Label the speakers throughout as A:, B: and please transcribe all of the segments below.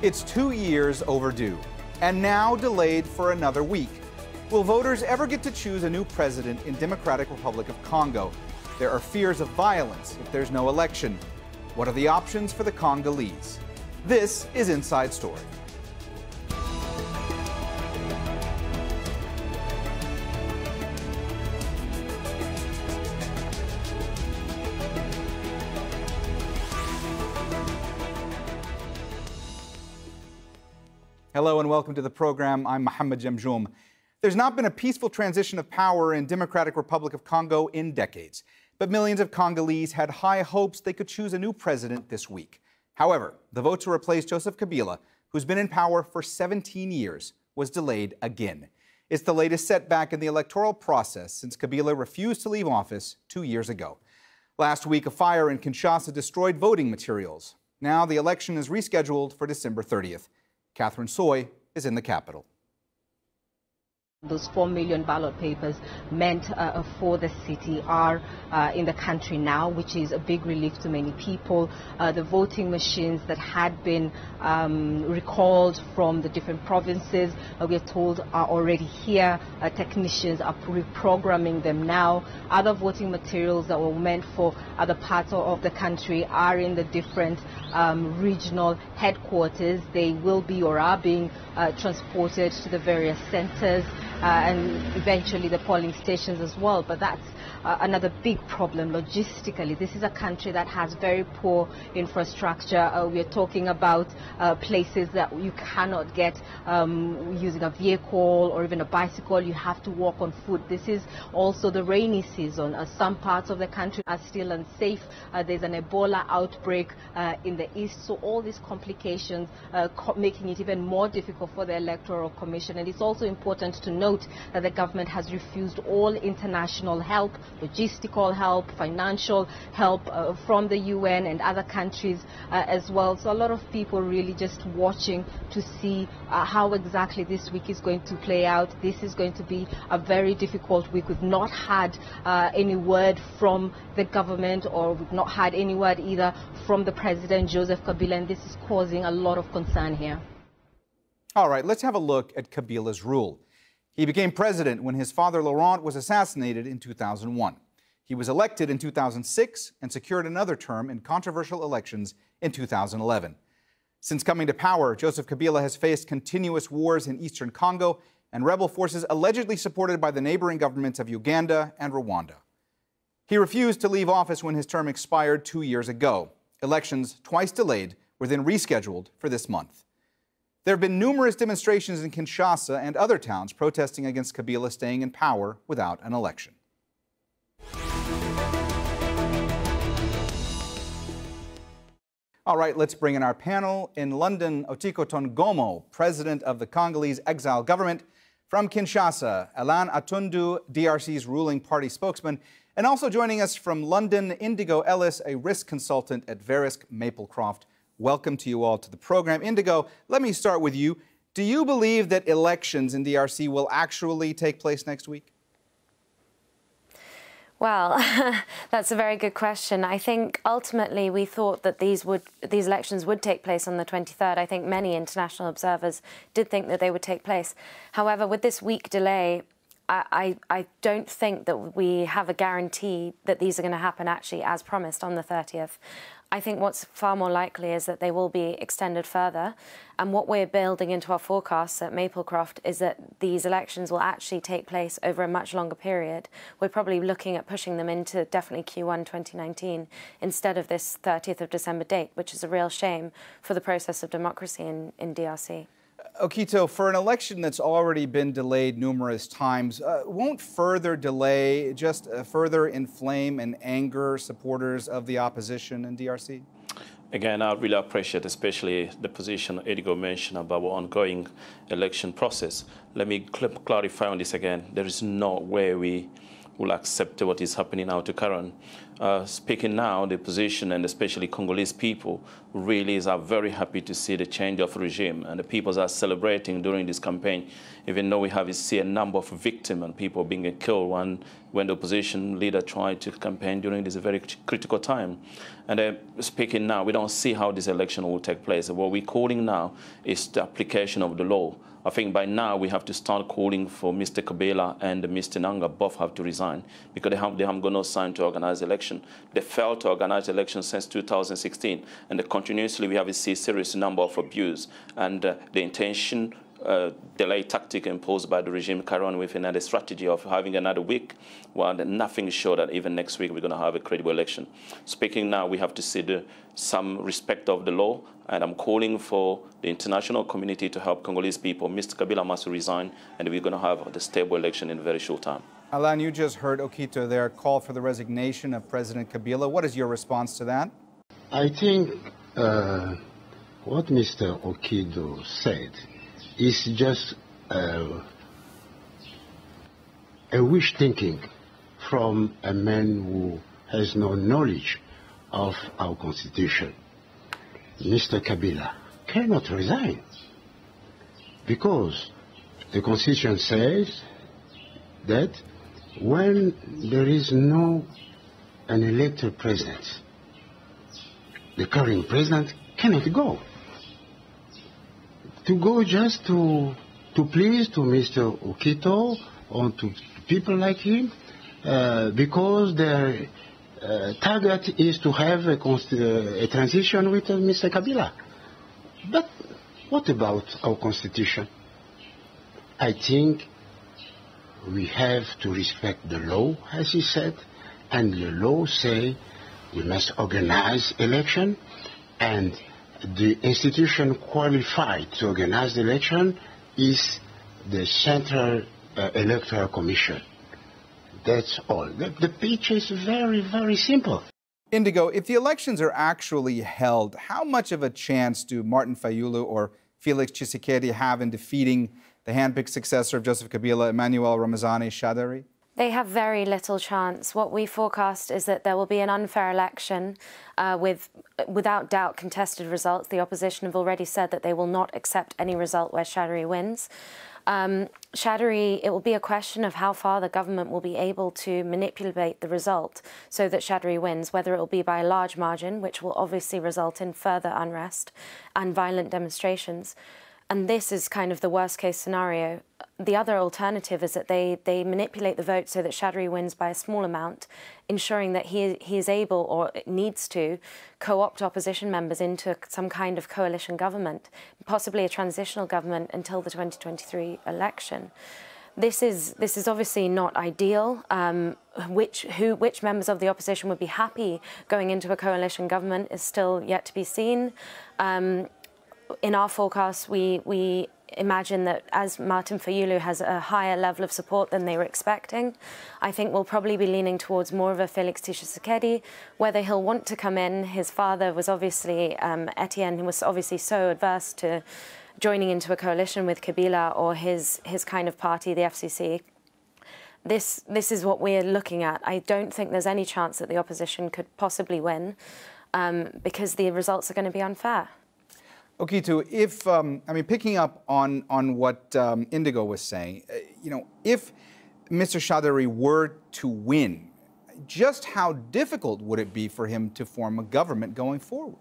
A: It's 2 years overdue, and now delayed for another week. Will voters ever get to choose a new president in Democratic Republic of Congo? There are fears of violence if there's no election. What are the options for the Congolese? This is Inside Story. Hello and welcome to the program. I'm Mohammed Jamjoom. There's not been a peaceful transition of power in Democratic Republic of Congo in decades, but millions of Congolese had high hopes they could choose a new president this week. However, the vote to replace Joseph Kabila, who's been in power for 17 years, was delayed again. It's the latest setback in the electoral process since Kabila refused to leave office 2 years ago. Last week, a fire in Kinshasa destroyed voting materials. Now the election is rescheduled for December 30th. Catherine Soy is in the capital.
B: Those 4 million ballot papers meant for the city are in the country now, which is a big relief to many people. The voting machines that had been recalled from the different provinces, we're told, are already here. Technicians are reprogramming them now. Other voting materials that were meant for other parts of the country are in the different regional headquarters. They will be or are being transported to the various centers. And eventually the polling stations as well. But that's another big problem logistically. This is a country that has very poor infrastructure. We're talking about places that you cannot get using a vehicle or even a bicycle. You have to walk on foot. This is also the rainy season. Some parts of the country are still unsafe. There's an Ebola outbreak in the east. So all these complications making it even more difficult for the Electoral Commission. And it's also important to note that the government has refused all international help, logistical help, financial help from the UN and other countries as well. So a lot of people really just watching to see how exactly this week is going to play out. This is going to be a very difficult week. We've not had any word from the government, or we've not had any word either from the President, Joseph Kabila, and this is causing a lot of concern here.
A: All right, let's have a look at Kabila's rule. He became president when his father Laurent was assassinated in 2001. He was elected in 2006 and secured another term in controversial elections in 2011. Since coming to power, Joseph Kabila has faced continuous wars in eastern Congo and rebel forces allegedly supported by the neighboring governments of Uganda and Rwanda. He refused to leave office when his term expired 2 years ago. Elections, twice delayed, were then rescheduled for this month. There have been numerous demonstrations in Kinshasa and other towns protesting against Kabila staying in power without an election. All right, let's bring in our panel. In London, Okito Tongomo, president of the Congolese Exile government. From Kinshasa, Alain Atundu, DRC's ruling party spokesman. And also joining us from London, Indigo Ellis, a risk consultant at Verisk Maplecroft. Welcome to you all to the program. Indigo, let me start with you. Do you believe that elections in DRC will actually take place next week?
C: Well, that's a very good question. I think ultimately we thought that these elections would take place on the 23rd. I think many international observers did think that they would take place. However, with this week delay, I don't think that we have a guarantee that these are going to happen actually as promised on the 30th. I think what's far more likely is that they will be extended further. And what we're building into our forecasts at Maplecroft is that these elections will actually take place over a much longer period. We're probably looking at pushing them into definitely Q1 2019 instead of this 30th of December date, which is a real shame for the process of democracy in DRC.
A: Okito, for an election that's already been delayed numerous times, won't further delay just further inflame and anger supporters of the opposition in DRC?
D: Again, I really appreciate especially the position Indigo mentioned about the ongoing election process. Let me clarify on this again. There is no way we will accept what is happening now to Karen. Speaking now, the position, and especially Congolese people, really are very happy to see the change of regime. And the people are celebrating during this campaign, even though we have seen a number of victims and people being killed when the opposition leader tried to campaign during this very critical time. And speaking now, we don't see how this election will take place. What we're calling now is the application of the law. I think by now we have to start calling for Mr. Kabila and Mr. Nanga both have to resign because they have got no sign to organize election. They failed to organize election since 2016, and continuously we have seen a serious number of abuse and the intention delay tactic imposed by the regime carry on with another strategy of having another week, while nothing is sure that even next week we're going to have a credible election. Speaking now, we have to see some respect of the law, and I'm calling for the international community to help Congolese people. Mr. Kabila must resign, and we're going to have the stable election in a very short time.
A: Alain, you just heard Okito there call for the resignation of President Kabila. What is your response to that?
E: I think what Mr. Okito said is just a wish thinking from a man who has no knowledge of our constitution. Mr. Kabila cannot resign because the constitution says that when there is no an elected president, the current president cannot go. To go just to please to Mr. Okito or to people like him, because their target is to have a transition with Mr. Kabila. But what about our constitution? I think we have to respect the law, as he said, and the law say we must organize election, and the institution qualified to organize the election is the Central Electoral Commission. That's all. The picture is very, very simple.
A: Indigo, if the elections are actually held, how much of a chance do Martin Fayulu or Felix Tshisekedi have in defeating the handpicked successor of Joseph Kabila, Emmanuel Ramazani Shadary?
C: They have very little chance. What we forecast is that there will be an unfair election with, without doubt, contested results. The opposition have already said that they will not accept any result where Shadary wins. Shadary, it will be a question of how far the government will be able to manipulate the result so that Shadary wins, whether it will be by a large margin, which will obviously result in further unrest and violent demonstrations. And this is kind of the worst-case scenario. The other alternative is that they manipulate the vote so that Shadary wins by a small amount, ensuring that he is able, or needs to, co-opt opposition members into some kind of coalition government, possibly a transitional government until the 2023 election. This is obviously not ideal. Which members of the opposition would be happy going into a coalition government is still yet to be seen. In our forecast, we imagine that as Martin Fayulu has a higher level of support than they were expecting, I think we'll probably be leaning towards more of a Felix Tshisekedi. Whether he'll want to come in, his father was obviously, Etienne, was obviously so adverse to joining into a coalition with Kabila or his kind of party, the FCC. This is what we're looking at. I don't think there's any chance that the opposition could possibly win because the results are going to be unfair.
A: Okito, if I mean, picking up on what Indigo was saying, you know, if Mr. Shadary were to win, just how difficult would it be for him to form a government going forward?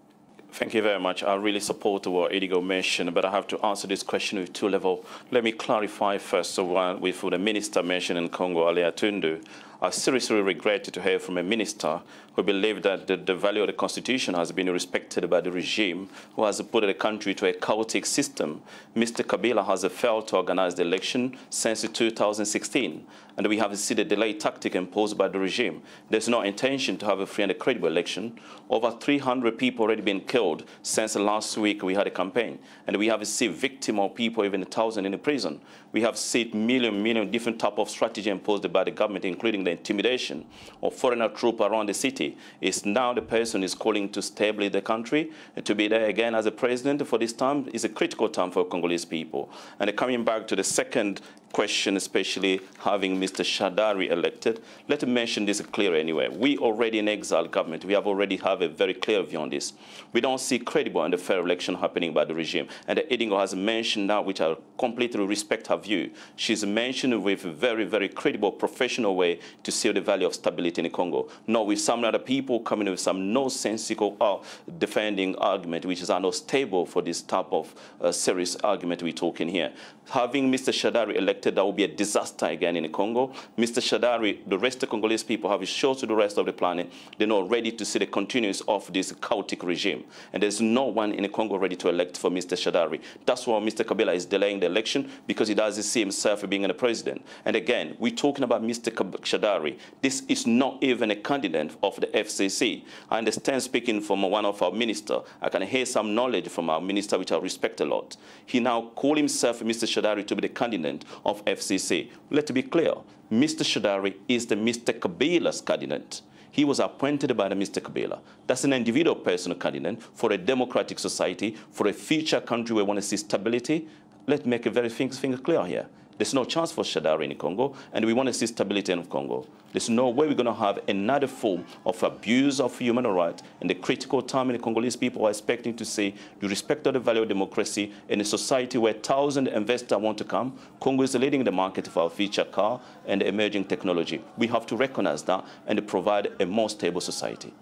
D: Thank you very much. I really support what Indigo mentioned, but I have to answer this question with two levels. Let me clarify first. So with the minister mentioned in Congo, Alain Atundu, I seriously regretted to hear from a minister who believed that the value of the constitution has been respected by the regime, who has put the country to a chaotic system. Mr. Kabila has failed to organize the election since 2016, and we have seen the delay tactic imposed by the regime. There's no intention to have a free and a credible election. Over 300 people already been killed since last week we had a campaign, and we have seen victims or people, even 1,000 in the prison. We have seen million different type of strategy imposed by the government, including the intimidation of foreigner troops around the city. It's now the person is calling to stabilize the country, and to be there again as a president for this time is a critical time for Congolese people. And coming back to the second question, especially having Mr. Shadari elected. Let me mention this clearly anyway. We already in Exile government, we have already have a very clear view on this. We don't see credible and fair election happening by the regime. And Indigo has mentioned now, which I completely respect her view. She's mentioned with a very, very credible, professional way to see the value of stability in the Congo. Not with some other people coming with some nonsensical defending argument, which is not stable for this type of serious argument we're talking here. Having Mr. Shadari elected, that will be a disaster again in the Congo. Mr. Shadari, the rest of the Congolese people have shown to the rest of the planet they're not ready to see the continuance of this chaotic regime. And there's no one in the Congo ready to elect for Mr. Shadari. That's why Mr. Kabila is delaying the election, because he doesn't see himself being a president. And again, we're talking about Mr. Shadari. This is not even a candidate of the FCC. I understand, speaking from one of our ministers, I can hear some knowledge from our minister, which I respect a lot. He now called himself Mr. Shadari to be the candidate of FCC. Let's be clear. Mr. Shadari is the Mr. Kabila's candidate. He was appointed by the Mr. Kabila. That's an individual personal candidate for a democratic society, for a future country where we want to see stability. Let's make a very thing clear here. There's no chance for Shadari in Congo, and we want to see stability in Congo. There's no way we're going to have another form of abuse of human rights in the critical time in the Congolese people are expecting to see the respect of the value of democracy in a society where thousands of investors want to come. Congo is leading the market for our future car and emerging technology. We have to recognize that and provide a more stable society.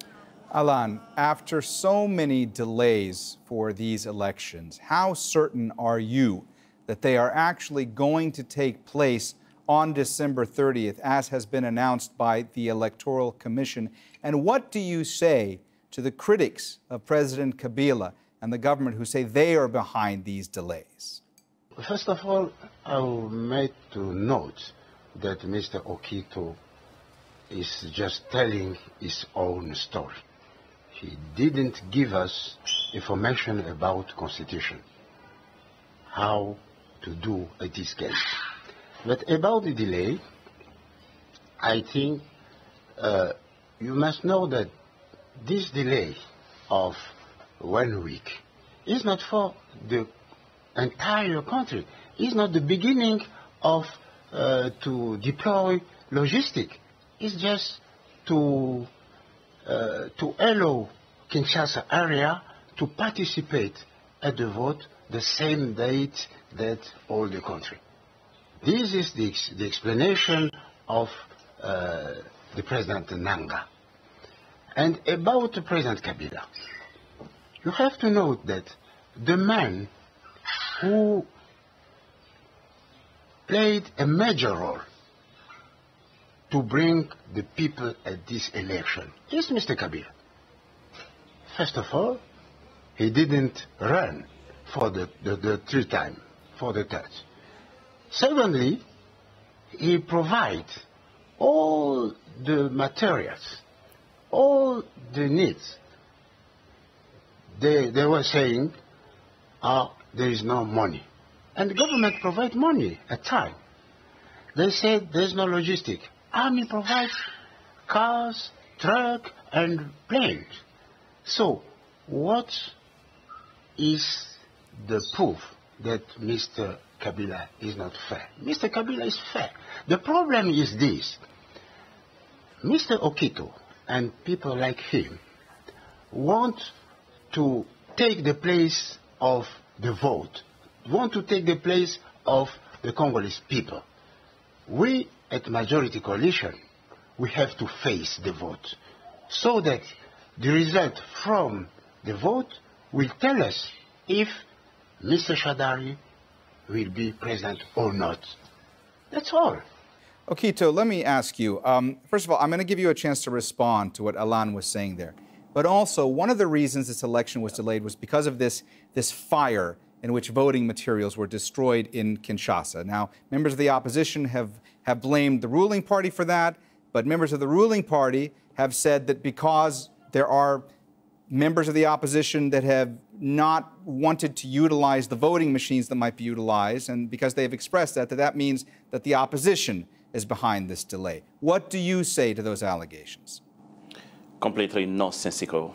A: Alain, after so many delays for these elections, how certain are you that they are actually going to take place on December 30th, as has been announced by the Electoral Commission? And what do you say to the critics of President Kabila and the government who say they are behind these delays?
E: First of all, I will make to note that Mr. Okito is just telling his own story. He didn't give us information about Constitution, how to do this case. But about the delay, I think you must know that this delay of 1 week is not for the entire country. It's not the beginning of to deploy logistics. It's just to allow Kinshasa area to participate at the vote the same date that all the country. This is the explanation of the President Nanga. And about the President Kabila, you have to note that the man who played a major role to bring the people at this election is Mr. Kabila. First of all, he didn't run for the third time, for the third. Secondly, he provides all the materials, all the needs. They were saying, there is no money. And the government provides money at time. They said there is no logistic. Army provides cars, truck, and planes. So, what is the proof that Mr. Kabila is not fair? Mr. Kabila is fair. The problem is this. Mr. Okito and people like him want to take the place of the vote, want to take the place of the Congolese people. We at Majority Coalition, we have to face the vote so that the result from the vote will tell us if Mr. Shadari will be president or not. That's all.
A: Okito, let me ask you, first of all, I'm going to give you a chance to respond to what Alain was saying there. But also, one of the reasons this election was delayed was because of this fire in which voting materials were destroyed in Kinshasa. Now, members of the opposition have blamed the ruling party for that, but members of the ruling party have said that because there are members of the opposition that have not wanted to utilize the voting machines that might be utilized, and because they've expressed that means that the opposition is behind this delay. What do you say to those allegations?
D: Completely nonsensical.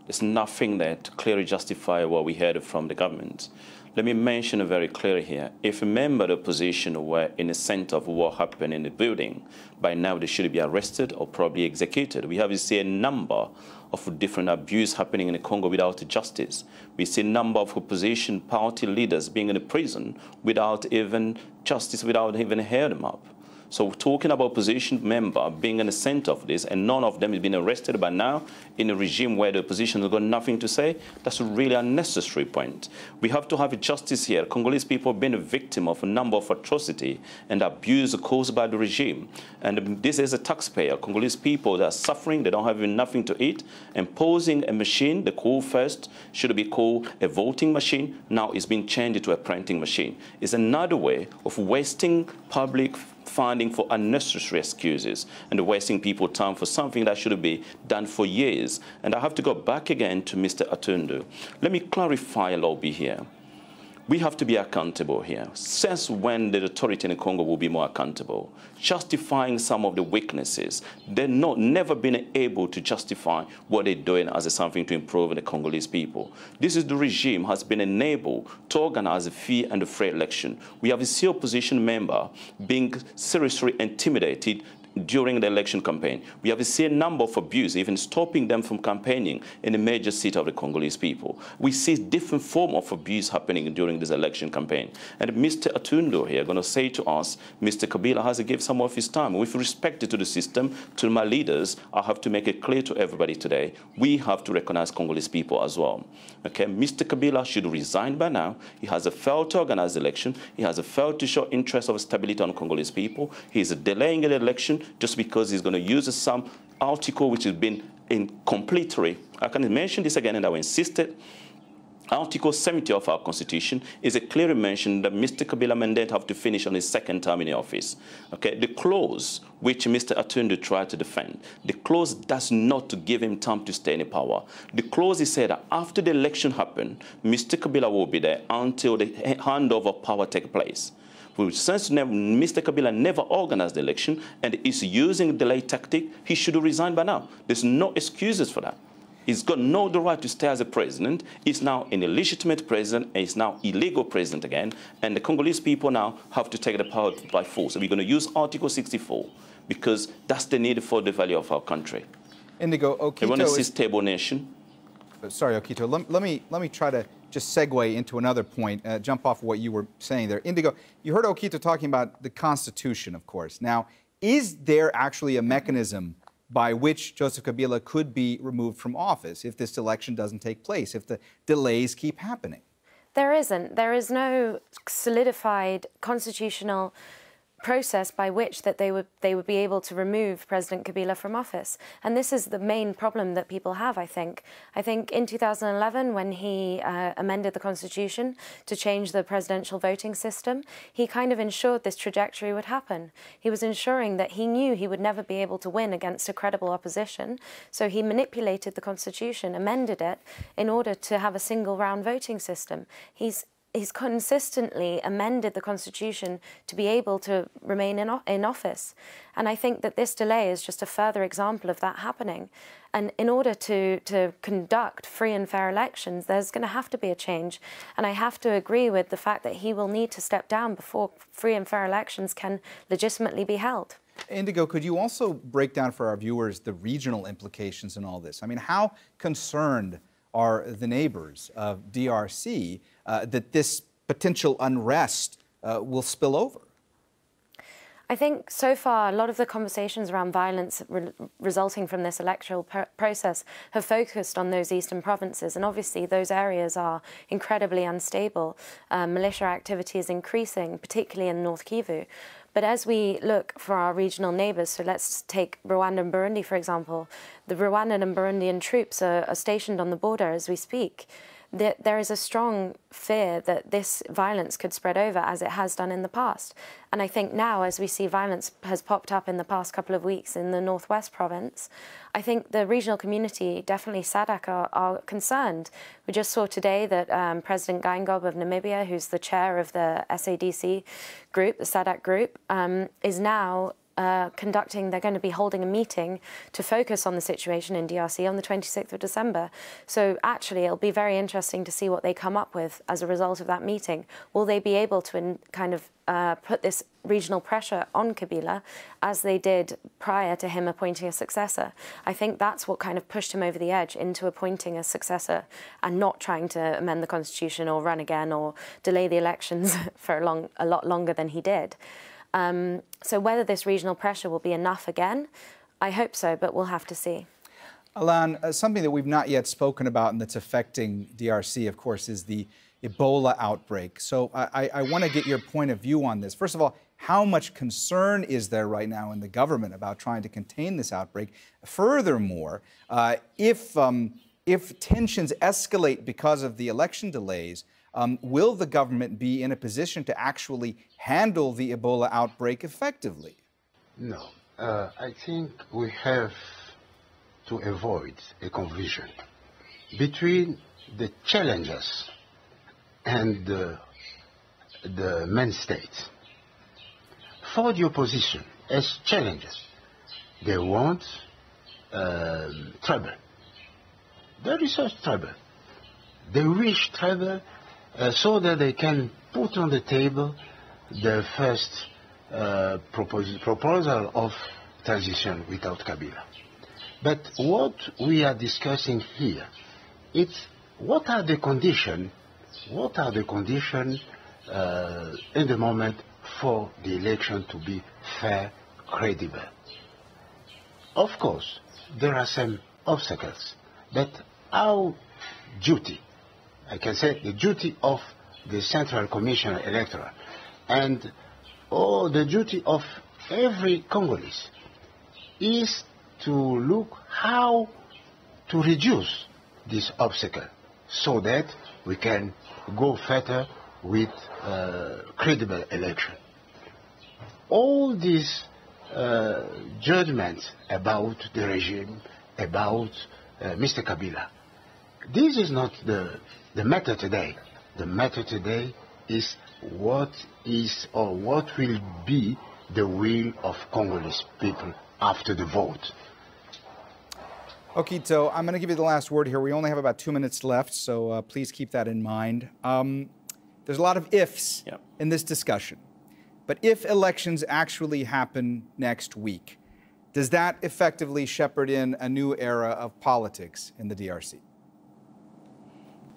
D: There's nothing there to clearly justify what we heard from the government. Let me mention very clearly here, if a member of the opposition were in the center of what happened in the building, by now they should be arrested or probably executed. We have seen a number of different abuse happening in the Congo without justice. We see a number of opposition party leaders being in prison without even justice, without even hearing them up. So talking about opposition member being in the center of this, and none of them has been arrested by now in a regime where the opposition has got nothing to say, that's a really unnecessary point. We have to have justice here. Congolese people have been a victim of a number of atrocity and abuse caused by the regime. And this is a taxpayer. Congolese people that are suffering, they don't have even nothing to eat. Imposing a machine, the call first should be called a voting machine. Now it's been changed to a printing machine. It's another way of wasting public funding for unnecessary excuses and wasting people's time for something that should be done for years. And I have to go back again to Mr. Atundu. Let me clarify a little bit here. We have to be accountable here. Since when the authority in Congo will be more accountable? Justifying some of the weaknesses. They've never been able to justify what they're doing as something to improve the Congolese people. This is the regime has been enabled to organize a free and a fair election. We have a C opposition member being seriously intimidated during the election campaign. We have seen a number of abuse, even stopping them from campaigning in a major city of the Congolese people. We see different form of abuse happening during this election campaign. And Mr. Atundu here going to say to us, Mr. Kabila has to give some of his time. With respect to the system, to my leaders, I have to make it clear to everybody today, we have to recognize Congolese people as well. Okay, Mr. Kabila should resign by now. He has failed to organize the election. He has failed to show interest of stability on Congolese people. He is delaying the election just because he's going to use some article which has been incompletely. I can mention this again, and I will insist it. Article 70 of our Constitution is a clear mention that Mr. Kabila mandate have to finish on his second term in the office. Okay, the clause which Mr. Atundu tried to defend, the clause does not give him time to stay in power. The clause is said that after the election happened, Mr. Kabila will be there until the handover of power takes place. Since Mr. Kabila never organized the election and is using delay tactic, he should resign by now. There's no excuses for that. He's got no right to stay as a president. He's now an illegitimate president, and he's now illegal president again. And the Congolese people now have to take the power by force. So we're going to use Article 64 because that's the need for the value of our country.
A: Indigo, Okito.
D: We want to see stable nation.
A: Sorry, Okito. Let me try to just segue into another point, jump off what you were saying there. Indigo, you heard Okito talking about the Constitution, of course. Now, is there actually a mechanism by which Joseph Kabila could be removed from office if this election doesn't take place, if the delays keep happening?
C: There isn't. There is no solidified constitutional process by which that they would be able to remove President Kabila from office. And this is the main problem that people have, I think. I think in 2011, when he amended the Constitution to change the presidential voting system, he kind of ensured this trajectory would happen. He was ensuring that he knew he would never be able to win against a credible opposition. So he manipulated the Constitution, amended it in order to have a single round voting system. He's consistently amended the Constitution to be able to remain in office. And I think that this delay is just a further example of that happening. And in order to conduct free and fair elections, there's going to have to be a change. And I have to agree with the fact that he will need to step down before free and fair elections can legitimately be held.
A: Indigo, could you also break down for our viewers the regional implications in all this? I mean, how concerned are the neighbors of DRC that this potential unrest will spill over?
C: I think so far a lot of the conversations around violence resulting from this electoral process have focused on those eastern provinces, and obviously those areas are incredibly unstable. Militia activity is increasing, particularly in North Kivu. But as we look for our regional neighbours, so let's take Rwanda and Burundi, for example, the Rwandan and Burundian troops are stationed on the border as we speak. There is a strong fear that this violence could spread over as it has done in the past. And I think now, as we see violence has popped up in the past couple of weeks in the northwest province, I think the regional community, definitely SADC, are concerned. We just saw today that President Geingob of Namibia, who's the chair of the SADC group, the SADC group, is now they're going to be holding a meeting to focus on the situation in DRC on the 26th of December. So actually, it'll be very interesting to see what they come up with as a result of that meeting. Will they be able to kind of put this regional pressure on Kabila as they did prior to him appointing a successor? I think that's what kind of pushed him over the edge into appointing a successor and not trying to amend the constitution or run again or delay the elections for a lot longer than he did. So whether this regional pressure will be enough again, I hope so, but we'll have to see.
A: Alain, something that we've not yet spoken about and that's affecting DRC, of course, is the Ebola outbreak. So I want to get your point of view on this. First of all, how much concern is there right now in the government about trying to contain this outbreak? Furthermore, if tensions escalate because of the election delays, will the government be in a position to actually handle the Ebola outbreak effectively?
E: No. I think we have to avoid a confusion between the challenges and the main state. For the opposition, as challenges, they want trouble. There is such trouble. They wish trouble so that they can put on the table the first proposal of transition without Kabila. But what we are discussing here, it's what are the conditions in the moment for the election to be fair, credible. Of course, there are some obstacles, but our duty, I can say the duty of the Central Commission Electoral and the duty of every Congolese is to look how to reduce this obstacle so that we can go further with credible election. All these judgments about the regime, about Mr. Kabila, this is not the matter today. The matter today is what is or what will be the will of Congolese people after the vote.
A: Okito, I'm going to give you the last word here. We only have about 2 minutes left, so please keep that in mind. There's a lot of ifs in this discussion. But if elections actually happen next week, does that effectively shepherd in a new era of politics in the DRC?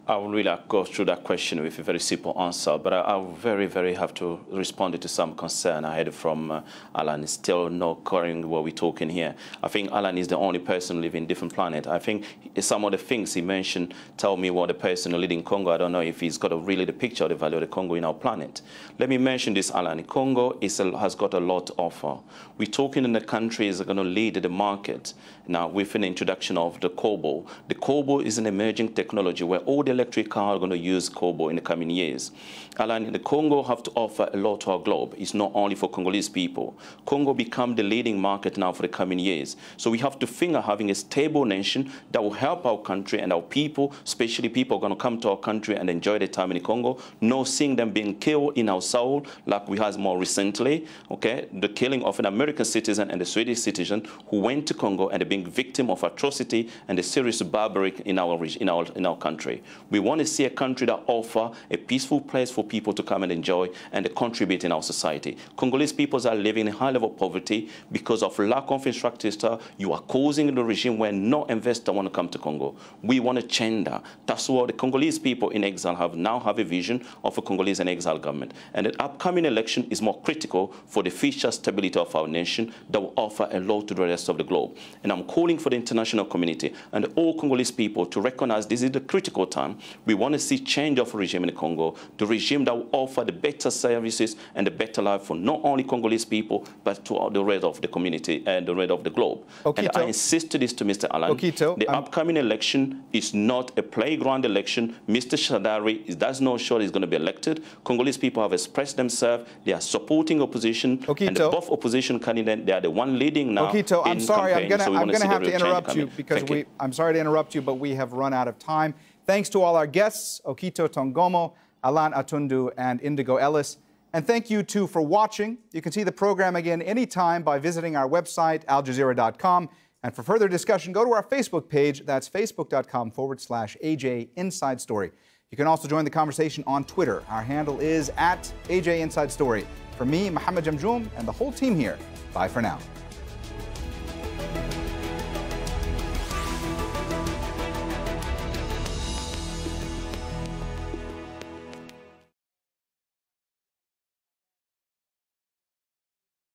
D: I will really go through that question with a very simple answer, but I will very have to respond to some concern I had from Alain. Still not occurring what we're talking here. I think Alain is the only person living different planet. I think some of the things he mentioned tell me what the person leading Congo, I don't know if he's got really the picture of the value of the Congo in our planet. Let me mention this, Alain. Congo has got a lot to offer. We're talking in the countries that are going to lead the market now with an introduction of the cobalt. The cobalt is an emerging technology where all the electric cars are going to use cobalt in the coming years. Alain, the Congo have to offer a lot to our globe. It's not only for Congolese people. Congo become the leading market now for the coming years. So we have to think of having a stable nation that will help our country and our people, especially people are going to come to our country and enjoy their time in the Congo, not seeing them being killed in our soul like we had more recently, okay? The killing of an American citizen and a Swedish citizen who went to Congo and being victim of atrocity and a serious barbaric in our country. We want to see a country that offers a peaceful place for people to come and enjoy and contribute in our society. Congolese peoples are living in high level of poverty because of lack of infrastructure. You are causing the regime where no investor want to come to Congo. We want to change that. That's what the Congolese people in exile now have a vision of a Congolese and exile government. And the upcoming election is more critical for the future stability of our nation that will offer a lot to the rest of the globe. And I'm calling for the international community and all Congolese people to recognize this is the critical time. We want to see change of regime in the Congo, the regime that will offer the better services and the better life for not only Congolese people, but to the rest of the community and the rest of the globe.
A: Okito.
D: And I insist to this to Mr. Alain.
A: Okito,
D: the upcoming election is not a playground election. Mr. Shadari does not show he's going to be elected. Congolese people have expressed themselves. They are supporting opposition.
A: Okito.
D: And both opposition candidates, they are the one leading now.
A: Okito, I'm sorry, I'm going to have to interrupt you because I'm sorry to interrupt you, but we have run out of time. Thanks to all our guests, Okito Tongomo, Alain Atundu, and Indigo Ellis. And thank you, too, for watching. You can see the program again anytime by visiting our website, aljazeera.com. And for further discussion, go to our Facebook page. That's facebook.com/AJ Inside Story. You can also join the conversation on Twitter. Our handle is @AJ Inside Story. For me, Mohammed Jamjoom, and the whole team here, bye for now.